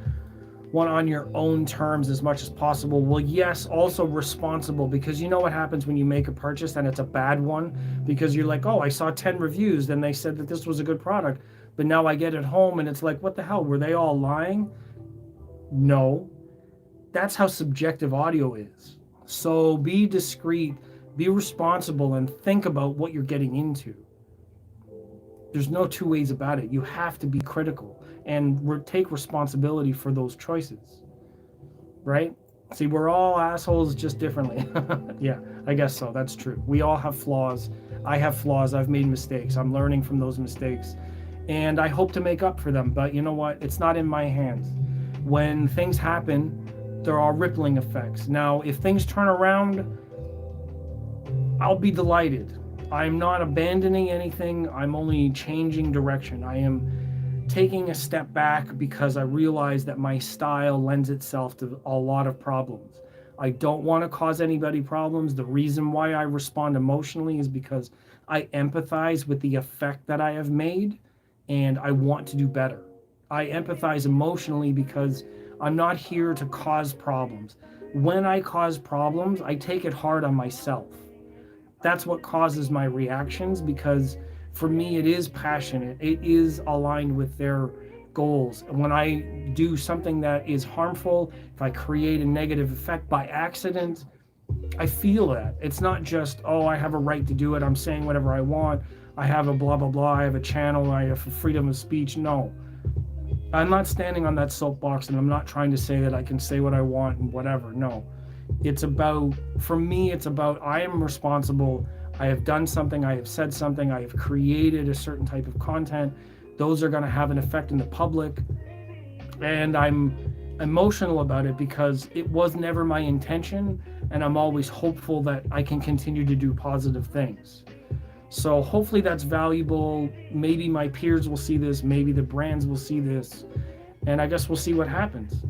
on your own terms as much as possible. Well, yes, also responsible, because you know what happens when you make a purchase and it's a bad one, because you're like, oh, I saw 10 reviews and they said that this was a good product, but now I get it home and it's like, what the hell, were they all lying? No, that's how subjective audio is. So be discreet, be responsible, and think about what you're getting into. There's no two ways about it. You have to be critical and take responsibility for those choices, right? See, we're all assholes, just differently. Yeah, I guess so. That's true. We all have flaws. I have flaws. I've made mistakes. I'm learning from those mistakes, and I hope to make up for them. But you know what? It's not in my hands. When things happen, there are rippling effects. Now, if things turn around, I'll be delighted. I'm not abandoning anything. I'm only changing direction. I am taking a step back because I realize that my style lends itself to a lot of problems. I don't want to cause anybody problems. The reason why I respond emotionally is because I empathize with the effect that I have made, and I want to do better. I empathize emotionally because I'm not here to cause problems. When I cause problems, I take it hard on myself. That's what causes my reactions, because for me it is passionate, it is aligned with their goals. And when I do something that is harmful, if I create a negative effect by accident, I feel that. It's not just, oh, I have a right to do it, I'm saying whatever I want, I have a blah blah blah, I have a channel, I have freedom of speech. No, I'm not standing on that soapbox, and I'm not trying to say that I can say what I want and whatever. No, it's about, for me, it's about, I am responsible. I have done something, I have said something, I have created a certain type of content. Those are going to have an effect in the public, and I'm emotional about it because it was never my intention, and I'm always hopeful that I can continue to do positive things. So hopefully that's valuable. Maybe my peers will see this, maybe the brands will see this, and I guess we'll see what happens.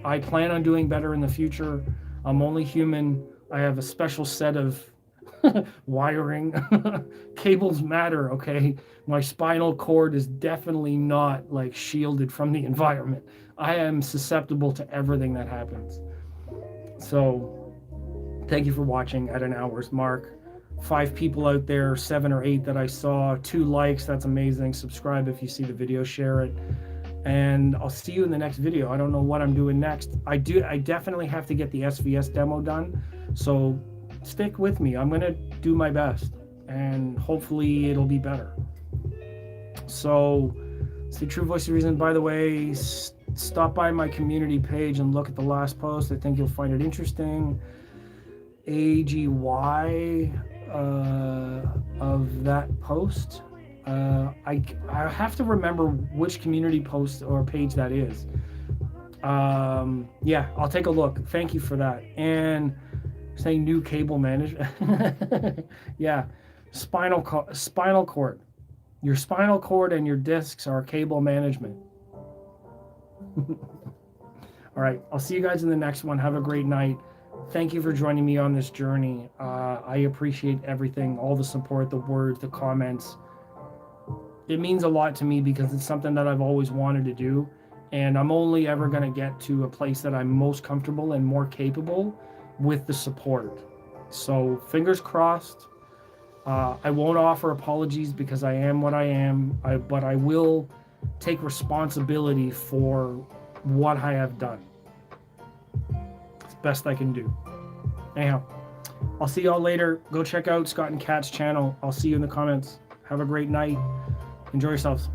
I plan on doing better in the future. I'm only human. I have a special set of wiring. Cables matter, okay? My spinal cord is definitely not like shielded from the environment. I am susceptible to everything that happens. So thank you for watching at an hour's mark. 5 people out there, 7 or 8 that I saw, 2 likes, that's amazing. Subscribe if you see the video, share it. And I'll see you in the next video. I don't know what I'm doing next. I definitely have to get the SVS demo done, so stick with me. I'm gonna do my best, and hopefully it'll be better. So it's the True Voice of Reason. By the way, stop by my community page and look at the last post. I think you'll find it interesting. AGY of that post. I have to remember which community post or page that is. Yeah, I'll take a look. Thank you for that. And saying new cable management. Yeah, spinal cord. Your spinal cord and your discs are cable management. All right, I'll see you guys in the next one. Have a great night. Thank you for joining me on this journey. I appreciate everything, all the support, the words, the comments. It means a lot to me because it's something that I've always wanted to do, and I'm only ever going to get to a place that I'm most comfortable and more capable with the support. So fingers crossed. I won't offer apologies because I am what I am, but I will take responsibility for what I have done. It's the best I can do. Anyhow, I'll see y'all later. Go check out Scott and Kat's channel. I'll see you in the comments. Have a great night. Enjoy yourselves.